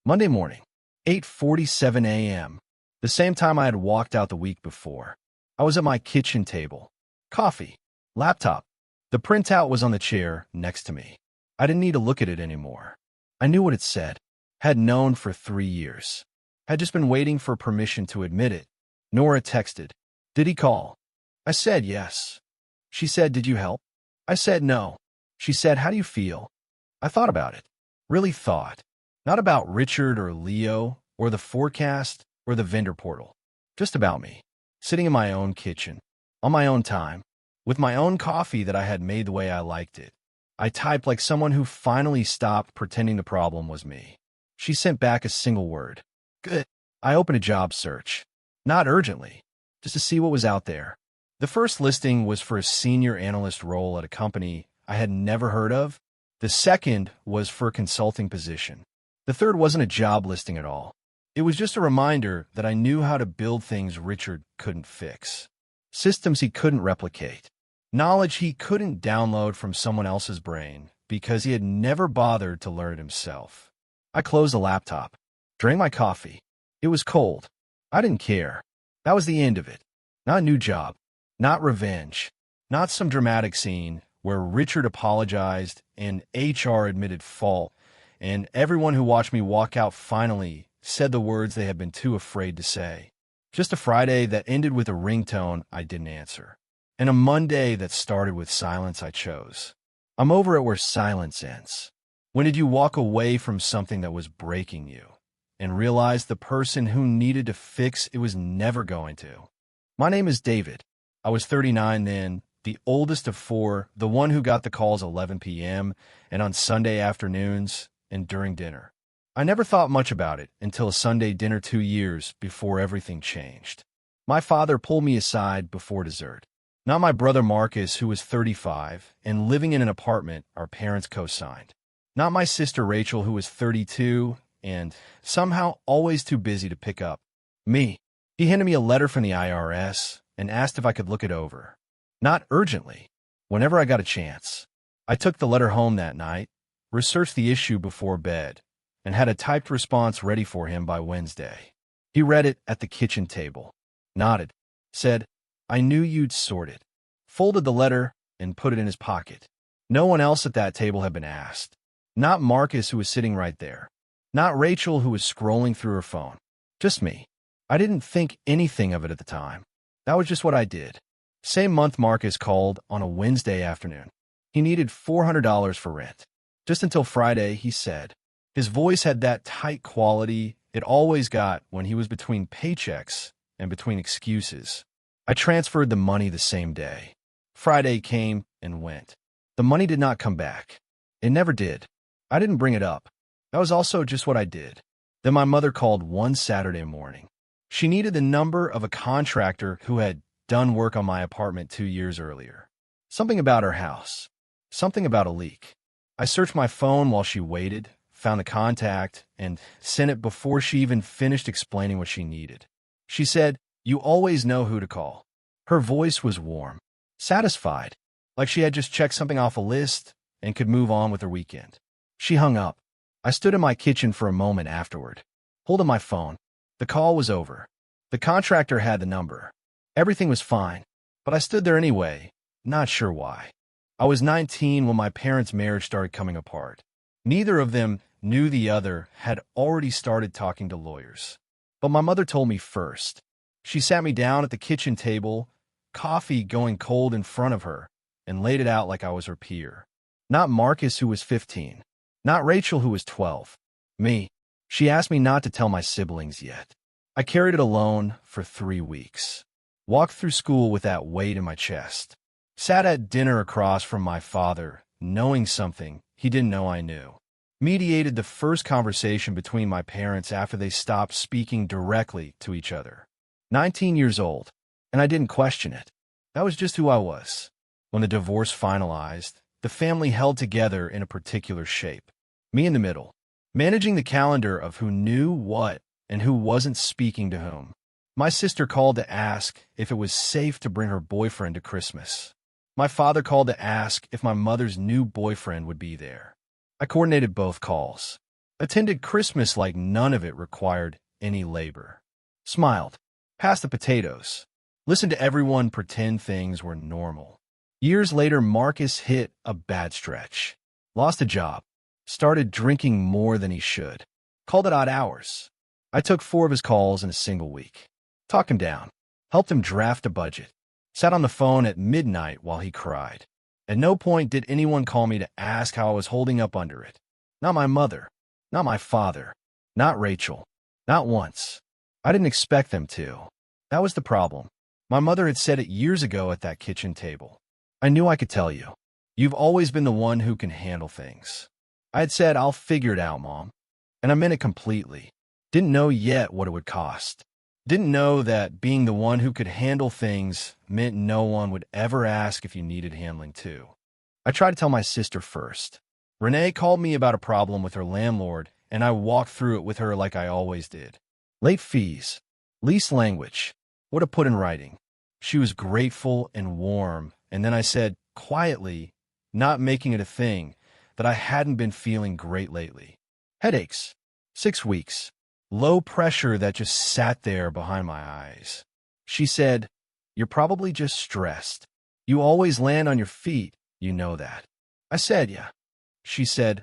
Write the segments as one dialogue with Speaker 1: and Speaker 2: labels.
Speaker 1: Monday morning, 8:47 a.m., the same time I had walked out the week before. I was at my kitchen table. Coffee, laptop. The printout was on the chair next to me. I didn't need to look at it anymore. I knew what it said. Had known for 3 years. Had just been waiting for permission to admit it. Nora texted, "Did he call?" I said yes. She said, "Did you help?" I said no. She said, "How do you feel?" I thought about it. Really thought. Not about Richard or Leo or the forecast or the vendor portal. Just about me. Sitting in my own kitchen. On my own time. With my own coffee that I had made the way I liked it. I typed like someone who finally stopped pretending the problem was me. She sent back a single word. Good. I opened a job search. Not urgently. Just to see what was out there. The first listing was for a senior analyst role at a company I had never heard of. The second was for a consulting position. The third wasn't a job listing at all. It was just a reminder that I knew how to build things Richard couldn't fix. Systems he couldn't replicate. Knowledge he couldn't download from someone else's brain because he had never bothered to learn it himself. I closed the laptop. Drank my coffee. It was cold. I didn't care. That was the end of it. Not a new job. Not revenge. Not some dramatic scene where Richard apologized and HR admitted fault, and everyone who watched me walk out finally said the words they had been too afraid to say. Just a Friday that ended with a ringtone I didn't answer. And a Monday that started with silence I chose. I'm over it where silence ends. When did you walk away from something that was breaking you and realize the person who needed to fix it was never going to? My name is David. I was 39 then, the oldest of 4, the one who got the calls 11 p.m. and on Sunday afternoons and during dinner. I never thought much about it until a Sunday dinner 2 years before everything changed. My father pulled me aside before dessert. Not my brother Marcus, who was 35 and living in an apartment our parents co-signed. Not my sister Rachel, who was 32 and somehow always too busy to pick up. Me. He handed me a letter from the IRS and asked if I could look it over. Not urgently. Whenever I got a chance. I took the letter home that night, researched the issue before bed, and had a typed response ready for him by Wednesday. He read it at the kitchen table, nodded, said, "I knew you'd sort it," folded the letter and put it in his pocket. No one else at that table had been asked. Not Marcus, who was sitting right there. Not Rachel, who was scrolling through her phone. Just me. I didn't think anything of it at the time. That was just what I did. Same month Marcus called on a Wednesday afternoon. He needed $400 for rent. Just until Friday, he said. His voice had that tight quality it always got when he was between paychecks and between excuses. I transferred the money the same day. Friday came and went. The money did not come back. It never did. I didn't bring it up. That was also just what I did. Then my mother called one Saturday morning. She needed the number of a contractor who had done work on my apartment 2 years earlier. Something about her house. Something about a leak. I searched my phone while she waited, found the contact, and sent it before she even finished explaining what she needed. She said, "You always know who to call." Her voice was warm, satisfied, like she had just checked something off a list and could move on with her weekend. She hung up. I stood in my kitchen for a moment afterward, holding my phone. The call was over. The contractor had the number. Everything was fine, but I stood there anyway, not sure why. I was 19 when my parents' marriage started coming apart. Neither of them knew the other had already started talking to lawyers. But my mother told me first. She sat me down at the kitchen table, coffee going cold in front of her, and laid it out like I was her peer. Not Marcus, who was 15. Not Rachel, who was 12. Me. She asked me not to tell my siblings yet. I carried it alone for 3 weeks. Walked through school with that weight in my chest. Sat at dinner across from my father, knowing something he didn't know I knew. Mediated the first conversation between my parents after they stopped speaking directly to each other. 19 years old, and I didn't question it. That was just who I was. When the divorce finalized, the family held together in a particular shape. Me in the middle, managing the calendar of who knew what and who wasn't speaking to whom. My sister called to ask if it was safe to bring her boyfriend to Christmas. My father called to ask if my mother's new boyfriend would be there. I coordinated both calls. Attended Christmas like none of it required any labor. Smiled. Passed the potatoes. Listened to everyone pretend things were normal. Years later, Marcus hit a bad stretch. Lost a job. Started drinking more than he should. Called it odd hours. I took 4 of his calls in a single week. Talked him down. Helped him draft a budget. Sat on the phone at midnight while he cried. At no point did anyone call me to ask how I was holding up under it. Not my mother. Not my father. Not Rachel. Not once. I didn't expect them to. That was the problem. My mother had said it years ago at that kitchen table. I knew I could tell you. You've always been the one who can handle things. I had said, I'll figure it out, Mom. And I meant it completely. Didn't know yet what it would cost. Didn't know that being the one who could handle things meant no one would ever ask if you needed handling too. I tried to tell my sister first. Renee called me about a problem with her landlord, and I walked through it with her like I always did. Late fees. Lease language. What to put in writing. She was grateful and warm, and then I said, quietly, not making it a thing, that I hadn't been feeling great lately. Headaches. 6 weeks. Low pressure that just sat there behind my eyes. She said, you're probably just stressed. You always land on your feet, you know that. I said, yeah. She said,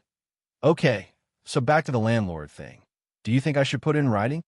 Speaker 1: okay, so back to the landlord thing. Do you think I should put it in writing?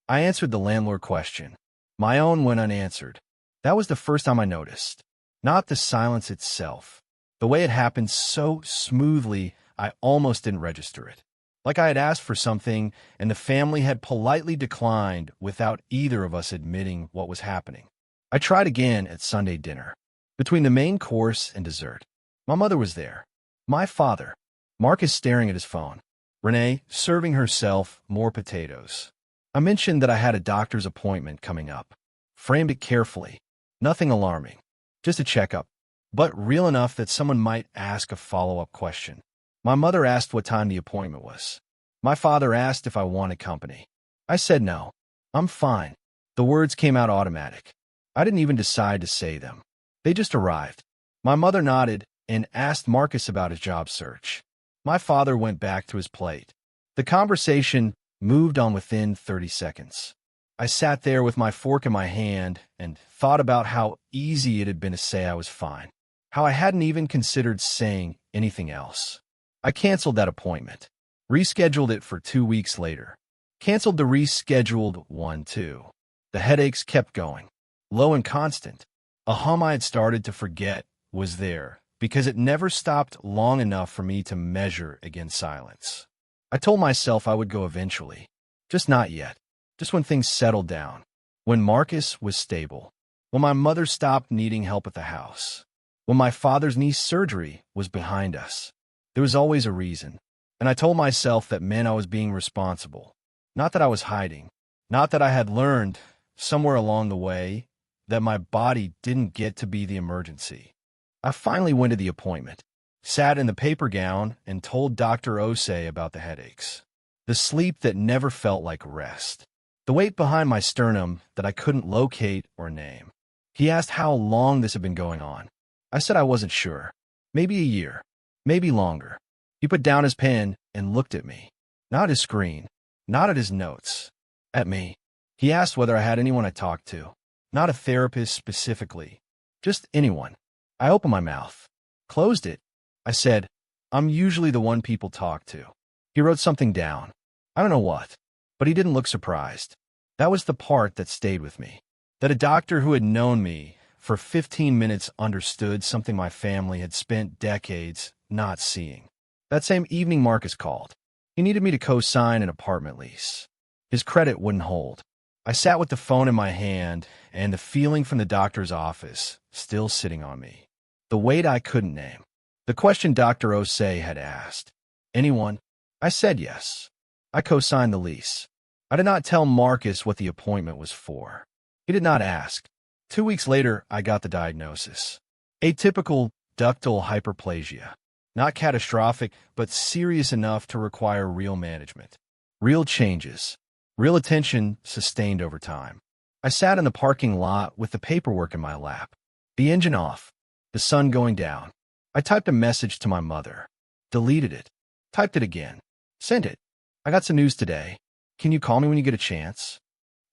Speaker 1: I answered the landlord question. My own went unanswered. That was the first time I noticed. Not the silence itself. The way it happened so smoothly, I almost didn't register it. Like I had asked for something, and the family had politely declined without either of us admitting what was happening. I tried again at Sunday dinner. Between the main course and dessert. My mother was there. My father. Marcus staring at his phone. Renee serving herself more potatoes. I mentioned that I had a doctor's appointment coming up. Framed it carefully. Nothing alarming. Just a checkup. But real enough that someone might ask a follow-up question. My mother asked what time the appointment was. My father asked if I wanted company. I said no. I'm fine. The words came out automatic. I didn't even decide to say them. They just arrived. My mother nodded and asked Marcus about his job search. My father went back to his plate. The conversation moved on within 30 seconds. I sat there with my fork in my hand and thought about how easy it had been to say I was fine. How I hadn't even considered saying anything else. I canceled that appointment. Rescheduled it for 2 weeks later. Canceled the rescheduled one too. The headaches kept going. Low and constant. A hum I had started to forget was there because it never stopped long enough for me to measure against silence. I told myself I would go eventually. Just not yet. Just when things settled down. When Marcus was stable. When my mother stopped needing help at the house. When my father's knee surgery was behind us. There was always a reason. And I told myself that meant I was being responsible. Not that I was hiding. Not that I had learned, somewhere along the way, that my body didn't get to be the emergency. I finally went to the appointment. Sat in the paper gown and told Dr. Osei about the headaches. The sleep that never felt like rest. The weight behind my sternum that I couldn't locate or name. He asked how long this had been going on. I said I wasn't sure. Maybe a year. Maybe longer. He put down his pen and looked at me. Not at his screen. Not at his notes. At me. He asked whether I had anyone I talked to. Not a therapist specifically. Just anyone. I opened my mouth. Closed it. I said, I'm usually the one people talk to. He wrote something down. I don't know what. But he didn't look surprised. That was the part that stayed with me. That a doctor who had known me for 15 minutes understood something my family had spent decades not seeing. That same evening, Marcus called. He needed me to co-sign an apartment lease. His credit wouldn't hold. I sat with the phone in my hand and the feeling from the doctor's office still sitting on me. The weight I couldn't name. The question Dr. Osei had asked. Anyone? I said yes. I co-signed the lease. I did not tell Marcus what the appointment was for. He did not ask. 2 weeks later, I got the diagnosis. Atypical ductal hyperplasia. Not catastrophic, but serious enough to require real management. Real changes. Real attention sustained over time. I sat in the parking lot with the paperwork in my lap. The engine off. The sun going down. I typed a message to my mother. Deleted it. Typed it again. Sent it. I got some news today. Can you call me when you get a chance?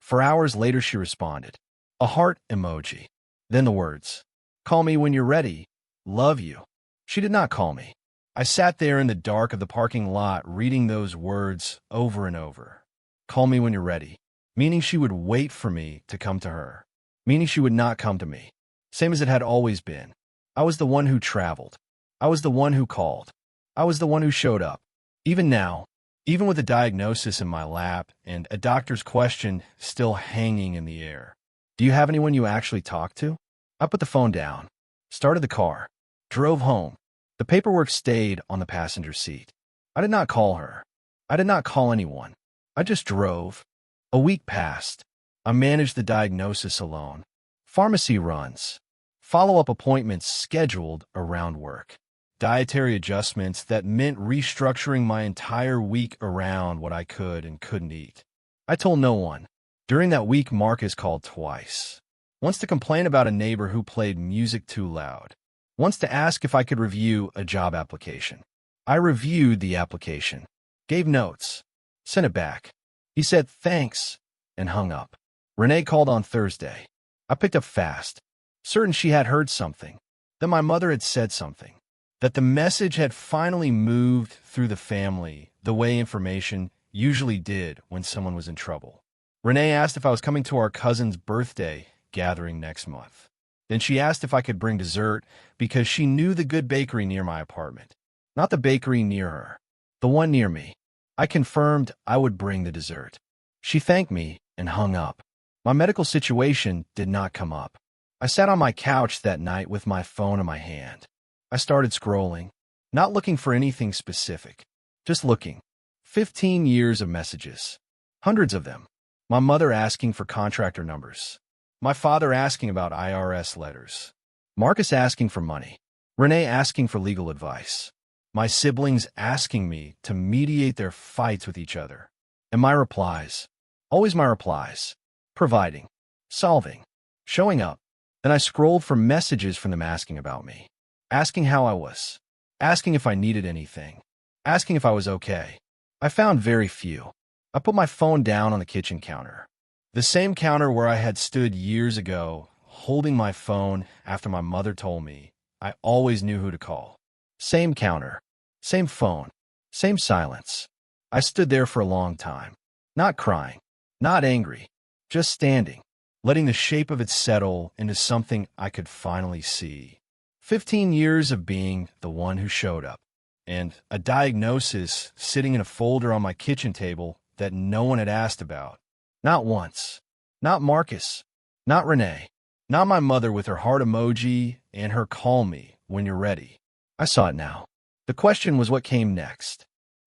Speaker 1: 4 hours later, she responded. A heart emoji. Then the words, call me when you're ready. Love you. She did not call me. I sat there in the dark of the parking lot reading those words over and over. Call me when you're ready. Meaning she would wait for me to come to her. Meaning she would not come to me. Same as it had always been. I was the one who traveled. I was the one who called. I was the one who showed up. Even now, even with a diagnosis in my lap and a doctor's question still hanging in the air. Do you have anyone you actually talk to? I put the phone down, started the car, drove home. The paperwork stayed on the passenger seat. I did not call her. I did not call anyone. I just drove. A week passed. I managed the diagnosis alone. Pharmacy runs. Follow-up appointments scheduled around work. Dietary adjustments that meant restructuring my entire week around what I could and couldn't eat. I told no one. During that week, Marcus called twice. Once to complain about a neighbor who played music too loud. Once to ask if I could review a job application. I reviewed the application, gave notes, sent it back. He said thanks and hung up. Renee called on Thursday. I picked up fast, certain she had heard something, that my mother had said something, that the message had finally moved through the family the way information usually did when someone was in trouble. Renee asked if I was coming to our cousin's birthday gathering next month. Then she asked if I could bring dessert because she knew the good bakery near my apartment. Not the bakery near her, the one near me. I confirmed I would bring the dessert. She thanked me and hung up. My medical situation did not come up. I sat on my couch that night with my phone in my hand. I started scrolling, not looking for anything specific, just looking. 15 years of messages. Hundreds of them. My mother asking for contractor numbers. My father asking about IRS letters. Marcus asking for money. Renee asking for legal advice. My siblings asking me to mediate their fights with each other. And my replies. Always my replies. Providing. Solving. Showing up. Then I scrolled for messages from them asking about me. Asking how I was. Asking if I needed anything. Asking if I was okay. I found very few. I put my phone down on the kitchen counter. The same counter where I had stood years ago, holding my phone after my mother told me I always knew who to call. Same counter. Same phone. Same silence. I stood there for a long time. Not crying. Not angry. Just standing. Letting the shape of it settle into something I could finally see. 15 years of being the one who showed up. And a diagnosis sitting in a folder on my kitchen table that no one had asked about. Not once. Not Marcus. Not Renee. Not my mother with her heart emoji and her call me when you're ready. I saw it now. The question was what came next.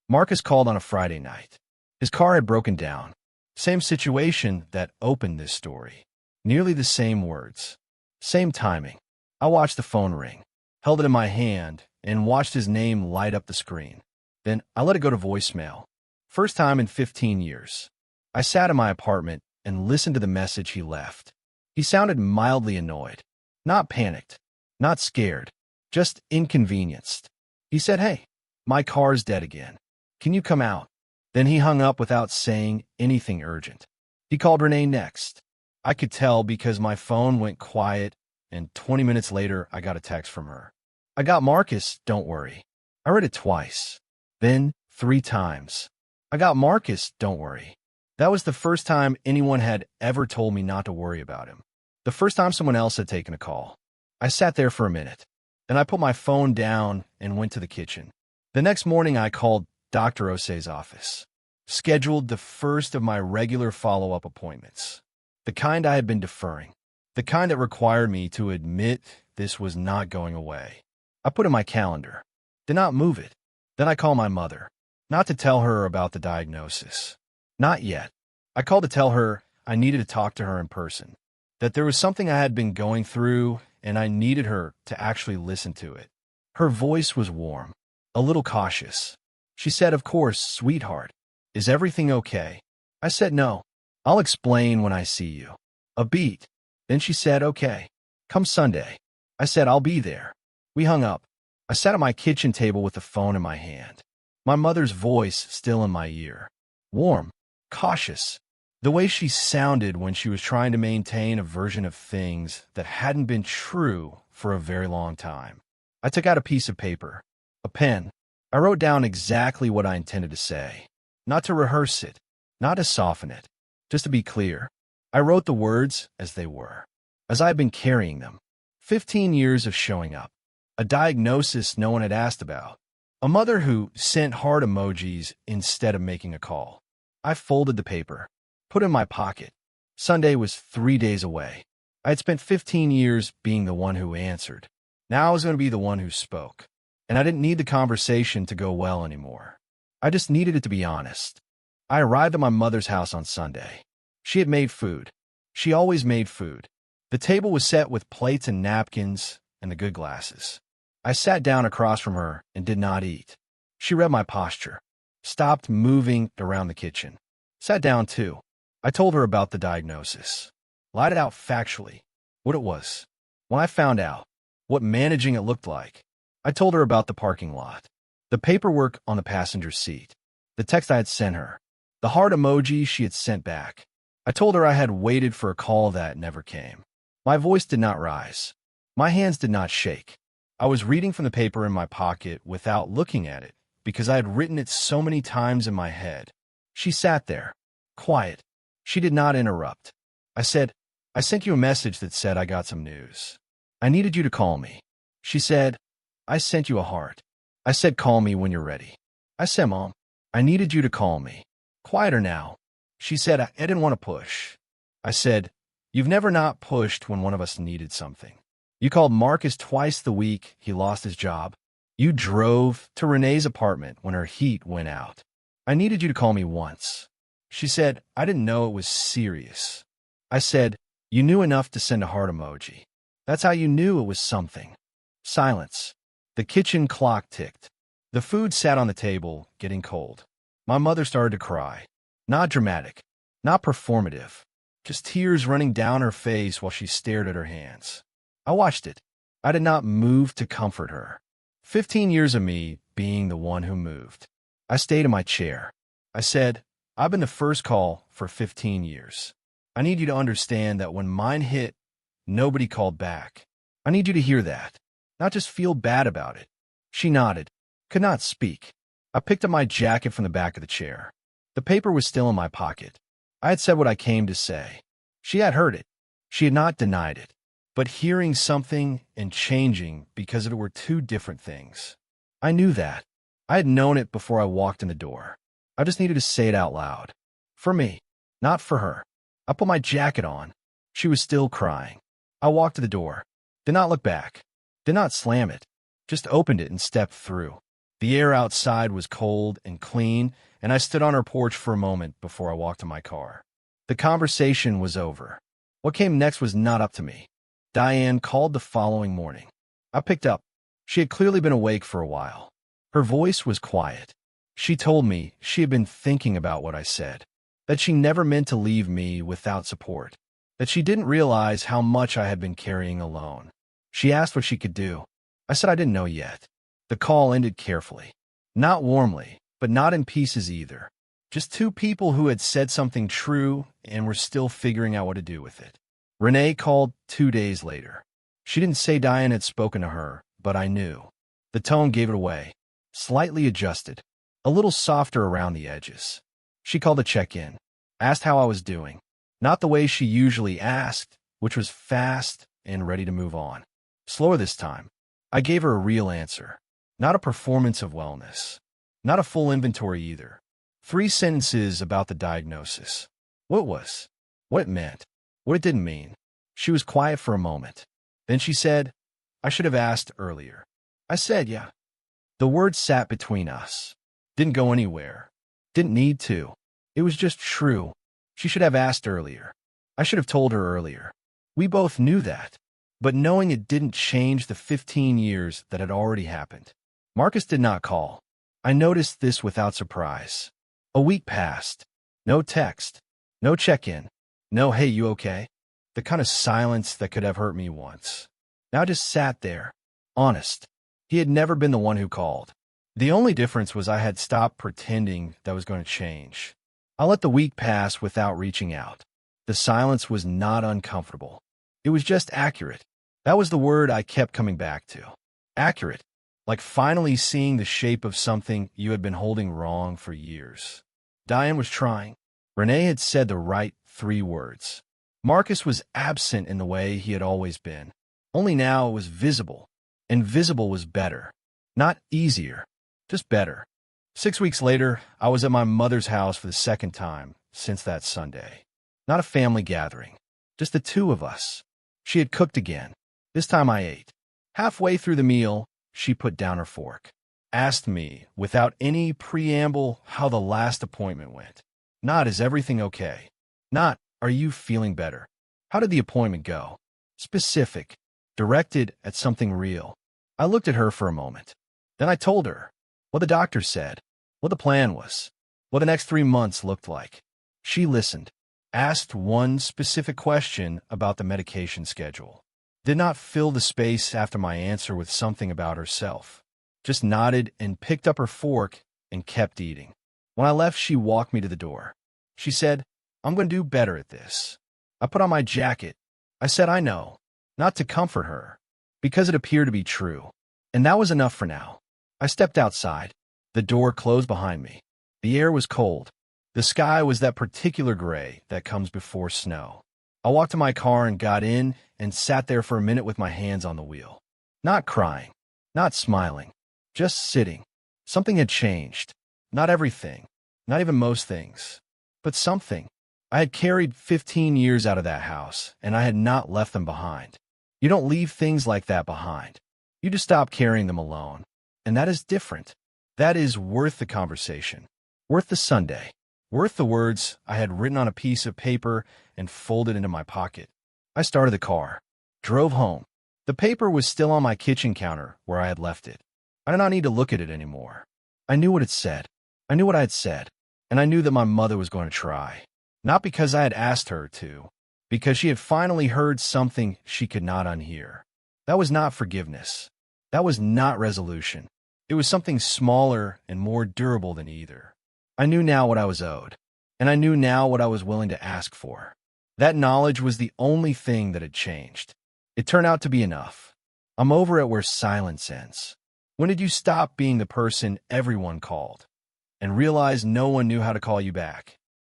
Speaker 1: Marcus called on a Friday night. His car had broken down. Same situation that opened this story. Nearly the same words. Same timing. I watched the phone ring, held it in my hand, and watched his name light up the screen. Then I let it go to voicemail. First time in 15 years. I sat in my apartment and listened to the message he left. He sounded mildly annoyed. Not panicked. Not scared. Just inconvenienced. He said, "Hey, my car's dead again. Can you come out?" Then he hung up without saying anything urgent. He called Renee next. I could tell because my phone went quiet, and 20 minutes later, I got a text from her. I got Marcus, don't worry. I read it twice. Then 3 times. I got Marcus, don't worry. That was the first time anyone had ever told me not to worry about him. The first time someone else had taken a call. I sat there for a minute. Then I put my phone down and went to the kitchen. The next morning, I called Dr. Osei's office. Scheduled the first of my regular follow-up appointments. The kind I had been deferring. The kind that required me to admit this was not going away. I put in my calendar. Did not move it. Then I called my mother. Not to tell her about the diagnosis. Not yet. I called to tell her I needed to talk to her in person. That there was something I had been going through and I needed her to actually listen to it. Her voice was warm, a little cautious. She said, "Of course, sweetheart. Is everything okay?" I said, "No. I'll explain when I see you." A beat. Then she said, "Okay. Come Sunday." I said, "I'll be there." We hung up. I sat at my kitchen table with the phone in my hand. My mother's voice still in my ear. warm, cautious. The way she sounded when she was trying to maintain a version of things that hadn't been true for a very long time. I took out a piece of paper, a pen. I wrote down exactly what I intended to say. Not to rehearse it, not to soften it. Just to be clear, I wrote the words as they were, as I had been carrying them. 15 years of showing up. A diagnosis no one had asked about. A mother who sent heart emojis instead of making a call. I folded the paper, put it in my pocket. Sunday was 3 days away. I had spent 15 years being the one who answered. Now I was going to be the one who spoke. And I didn't need the conversation to go well anymore. I just needed it to be honest. I arrived at my mother's house on Sunday. She had made food. She always made food. The table was set with plates and napkins and the good glasses. I sat down across from her and did not eat. She read my posture, stopped moving around the kitchen, sat down too. I told her about the diagnosis, laid it out factually, what it was, when I found out, what managing it looked like. I told her about the parking lot, the paperwork on the passenger seat, the text I had sent her, the heart emoji she had sent back. I told her I had waited for a call that never came. My voice did not rise. My hands did not shake. I was reading from the paper in my pocket without looking at it because I had written it so many times in my head. She sat there, quiet. She did not interrupt. I said, I sent you a message that said I got some news. I needed you to call me. She said, I sent you a heart. I said, call me when you're ready. I said, Mom, I needed you to call me. Quieter now. She said, I didn't want to push. I said, you've never not pushed when one of us needed something. You called Marcus twice the week he lost his job. You drove to Renee's apartment when her heat went out. I needed you to call me once. She said, I didn't know it was serious. I said, you knew enough to send a heart emoji. That's how you knew it was something. Silence. The kitchen clock ticked. The food sat on the table, getting cold. My mother started to cry. Not dramatic, not performative, just tears running down her face while she stared at her hands. I watched it. I did not move to comfort her. 15 years of me being the one who moved. I stayed in my chair. I said, I've been the first call for 15 years. I need you to understand that when mine hit, nobody called back. I need you to hear that, not just feel bad about it. She nodded, could not speak. I picked up my jacket from the back of the chair. The paper was still in my pocket. I had said what I came to say. She had heard it. She had not denied it. But hearing something and changing because it were two different things. I knew that. I had known it before I walked in the door. I just needed to say it out loud. For me, not for her. I put my jacket on. She was still crying. I walked to the door. Did not look back. Did not slam it. Just opened it and stepped through. The air outside was cold and clean, and I stood on her porch for a moment before I walked to my car. The conversation was over. What came next was not up to me. Diane called the following morning. I picked up. She had clearly been awake for a while. Her voice was quiet. She told me she had been thinking about what I said, that she never meant to leave me without support, that she didn't realize how much I had been carrying alone. She asked what she could do. I said I didn't know yet. The call ended carefully. Not warmly, but not in pieces either. Just two people who had said something true and were still figuring out what to do with it. Renee called 2 days later. She didn't say Diane had spoken to her, but I knew. The tone gave it away. Slightly adjusted. A little softer around the edges. She called to check in. Asked how I was doing. Not the way she usually asked, which was fast and ready to move on. Slower this time. I gave her a real answer. Not a performance of wellness. Not a full inventory either. 3 sentences about the diagnosis. What it was. What it meant. What it didn't mean. She was quiet for a moment. Then she said, I should have asked earlier. I said, yeah. The words sat between us. Didn't go anywhere. Didn't need to. It was just true. She should have asked earlier. I should have told her earlier. We both knew that. But knowing it didn't change the 15 years that had already happened. Marcus did not call. I noticed this without surprise. A week passed. No text. No check-in. No, hey, you okay? The kind of silence that could have hurt me once. Now I just sat there. Honest. He had never been the one who called. The only difference was I had stopped pretending that was going to change. I let the week pass without reaching out. The silence was not uncomfortable. It was just accurate. That was the word I kept coming back to. Accurate. Like finally seeing the shape of something you had been holding wrong for years. Diane was trying. Renee had said the right 3 words. Marcus was absent in the way he had always been. Only now it was visible. And visible was better. Not easier, just better. 6 weeks later, I was at my mother's house for the second time since that Sunday. Not a family gathering, just the 2 of us. She had cooked again. This time I ate. Halfway through the meal, she put down her fork. Asked me, without any preamble, how the last appointment went. Not, is everything okay? Not, are you feeling better? How did the appointment go? Specific. Directed at something real. I looked at her for a moment. Then I told her what the doctor said, what the plan was, what the next 3 months looked like. She listened, asked one specific question about the medication schedule. Did not fill the space after my answer with something about herself. Just nodded and picked up her fork and kept eating. When I left, she walked me to the door. She said, I'm going to do better at this. I put on my jacket. I said, I know, not to comfort her, because it appeared to be true. And that was enough for now. I stepped outside. The door closed behind me. The air was cold. The sky was that particular gray that comes before snow. I walked to my car and got in and sat there for a minute with my hands on the wheel. Not crying, not smiling, just sitting. Something had changed. Not everything, not even most things, but something. I had carried 15 years out of that house, and I had not left them behind. You don't leave things like that behind. You just stop carrying them alone. And that is different. That is worth the conversation, worth the Sunday, worth the words I had written on a piece of paper and folded into my pocket. I started the car, drove home. The paper was still on my kitchen counter where I had left it. I did not need to look at it anymore. I knew what it said. I knew what I had said, and I knew that my mother was going to try. Not because I had asked her to, because she had finally heard something she could not unhear. That was not forgiveness. That was not resolution. It was something smaller and more durable than either. I knew now what I was owed, and I knew now what I was willing to ask for. That knowledge was the only thing that had changed. It turned out to be enough. I'm over at where silence ends. When did you stop being the person everyone called and realize no one knew how to call you back?